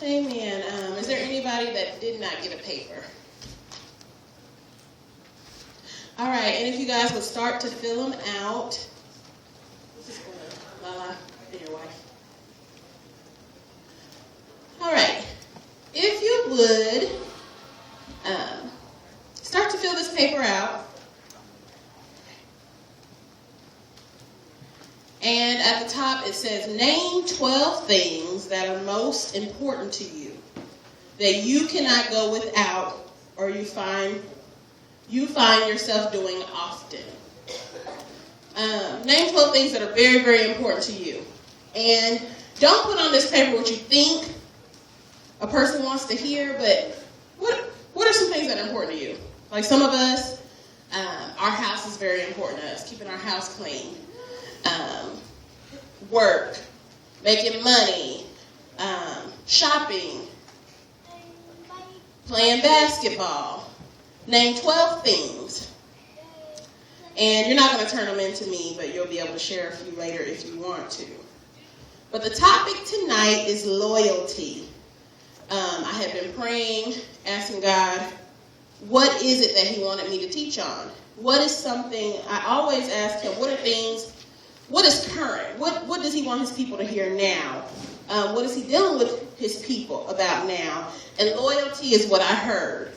Amen. Is there anybody that did not get a paper? All right, and if you guys would start to fill them out. This is for Lala and your wife. All right, if you would start to fill this paper out. And at the top it says, name 12 things that are most important to you, that you cannot go without, or you find yourself doing often. Name 12 things that are very, very important to you. And don't put on this paper what you think a person wants to hear, but what are some things that are important to you? Like some of us, our house is very important to us, keeping our house clean. Work, making money, shopping, playing basketball. Name 12 things. And you're not going to turn them into me, but you'll be able to share a few later if you want to. But the topic tonight is loyalty. I have been praying, asking God, what is it that he wanted me to teach on? What is something, I always ask him, what is current? What does he want his people to hear now? What is he dealing with his people about now? And loyalty is what I heard.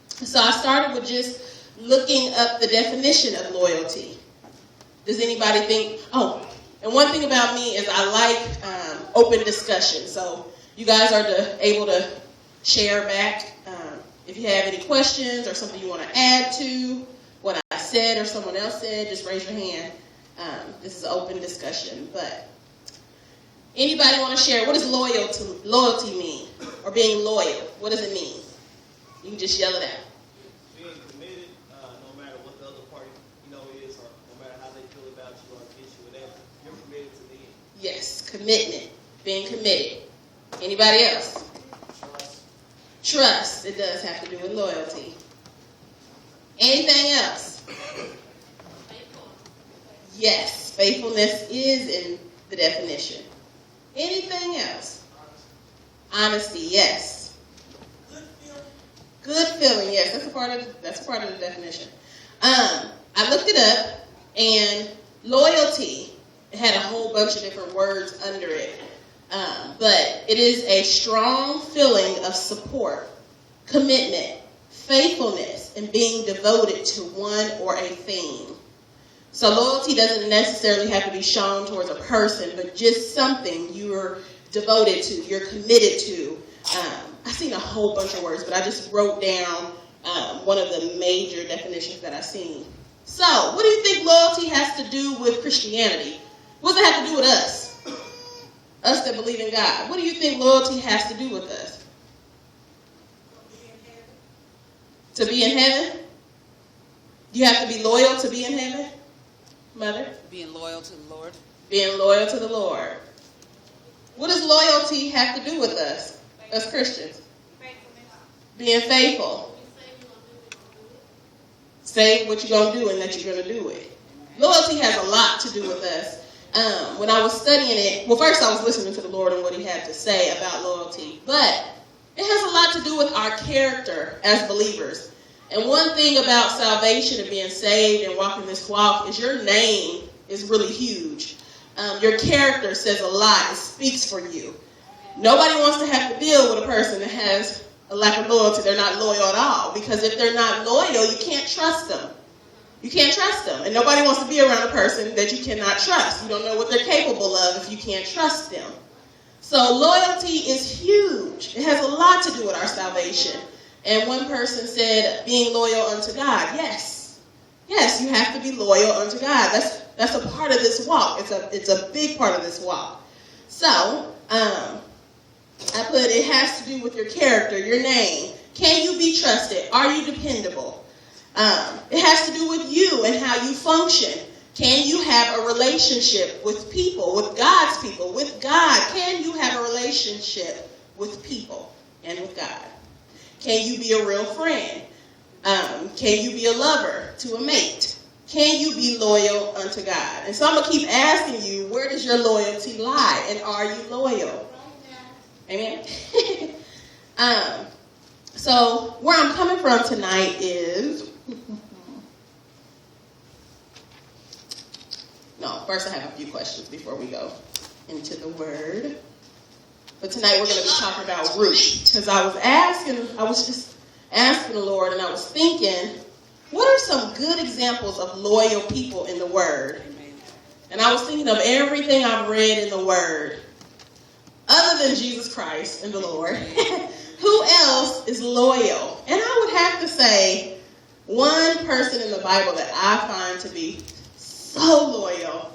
So I started with just looking up the definition of loyalty. Does anybody think, and one thing about me is I like open discussion. So you guys are able to share back if you have any questions or something you want to add to what I said or someone else said, just raise your hand. This is an open discussion, but anybody want to share? What does loyalty mean? Or being loyal? What does it mean? You can just yell it out. Being committed, no matter what the other party, is, or no matter how they feel about you or against you, whatever, you're committed to the end. Yes, commitment. Being committed. Anybody else? Trust. It does have to do with loyalty. Anything else? Yes, faithfulness is in the definition. Anything else? Honesty, yes. Good feeling, yes. That's a part of the definition. I looked it up, and loyalty, it had a whole bunch of different words under it. But it is a strong feeling of support, commitment, faithfulness, and being devoted to one or a thing. So loyalty doesn't necessarily have to be shown towards a person, but just something you're devoted to, you're committed to. I've seen a whole bunch of words, but I just wrote down one of the major definitions that I've seen. So, what do you think loyalty has to do with Christianity? What does it have to do with us? Us that believe in God. What do you think loyalty has to do with us? To be in heaven? You have to be loyal to be in heaven? Mother? Being loyal to the Lord. Being loyal to the Lord. What does loyalty have to do with us as Christians? Being faithful. Say what you're going to do and that you're going to do it. Loyalty has a lot to do with us. When I was studying it, well, first I was listening to the Lord and what he had to say about loyalty, but it has a lot to do with our character as believers. And one thing about salvation and being saved and walking this walk is your name is really huge. Your character says a lot. It speaks for you. Nobody wants to have to deal with a person that has a lack of loyalty. They're not loyal at all. Because if they're not loyal, you can't trust them. You can't trust them. And nobody wants to be around a person that you cannot trust. You don't know what they're capable of if you can't trust them. So loyalty is huge. It has a lot to do with our salvation. And one person said, being loyal unto God. Yes. Yes, you have to be loyal unto God. That's a part of this walk. It's a big part of this walk. So, I put it has to do with your character, your name. Can you be trusted? Are you dependable? It has to do with you and how you function. Can you have a relationship with people, with God's people, with God? Can you have a relationship with people and with God? Can you be a real friend? Can you be a lover to a mate? Can you be loyal unto God? And so I'm going to keep asking you, where does your loyalty lie? And are you loyal? Amen? So where I'm coming from tonight is, no, first I have a few questions before we go into the word. But tonight we're going to be talking about Ruth. Because I was just asking the Lord, and I was thinking, what are some good examples of loyal people in the word? And I was thinking of everything I've read in the word, other than Jesus Christ and the Lord. Who else is loyal? And I would have to say, one person in the Bible that I find to be so loyal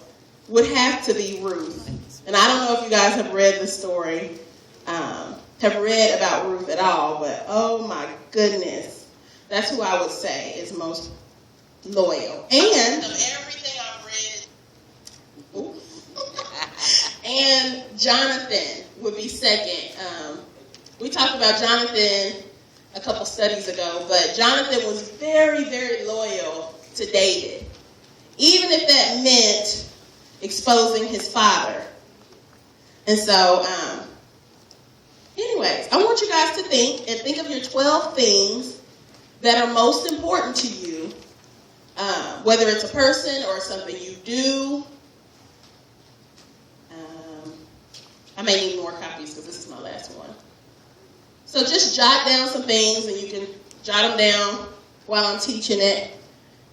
would have to be Ruth. And I don't know if you guys have read the story, have read about Ruth at all, but oh my goodness, that's who I would say is most loyal. And of everything I've read, and Jonathan would be second. We talked about Jonathan a couple studies ago, but Jonathan was very, very loyal to David, even if that meant exposing his father. And so, anyways, I want you guys to think of your 12 things that are most important to you, whether it's a person or something you do. I may need more copies because this is my last one. So just jot down some things, and you can jot them down while I'm teaching it,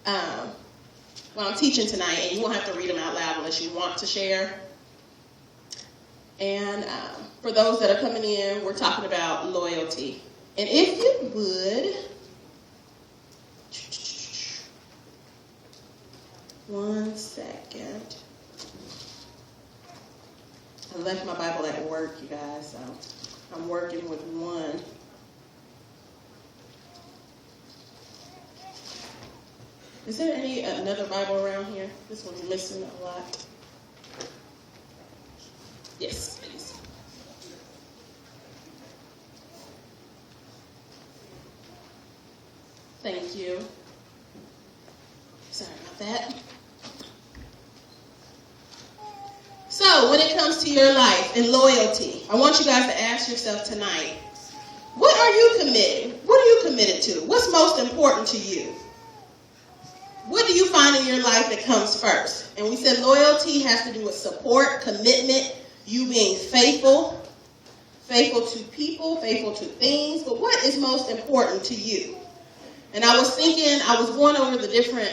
while I'm teaching tonight, and you won't have to read them out loud unless you want to share. And for those that are coming in, we're talking about loyalty. And if you would, one second. I left my Bible at work, you guys, so I'm working with one. Is there another Bible around here? This one's missing a lot. Yes, please. Thank you. Sorry about that. So, when it comes to your life and loyalty, I want you guys to ask yourself tonight, what are you committed? What are you committed to? What's most important to you? What do you find in your life that comes first? And we said loyalty has to do with support, commitment, you being faithful to people, faithful to things. But what is most important to you? And I was going over the different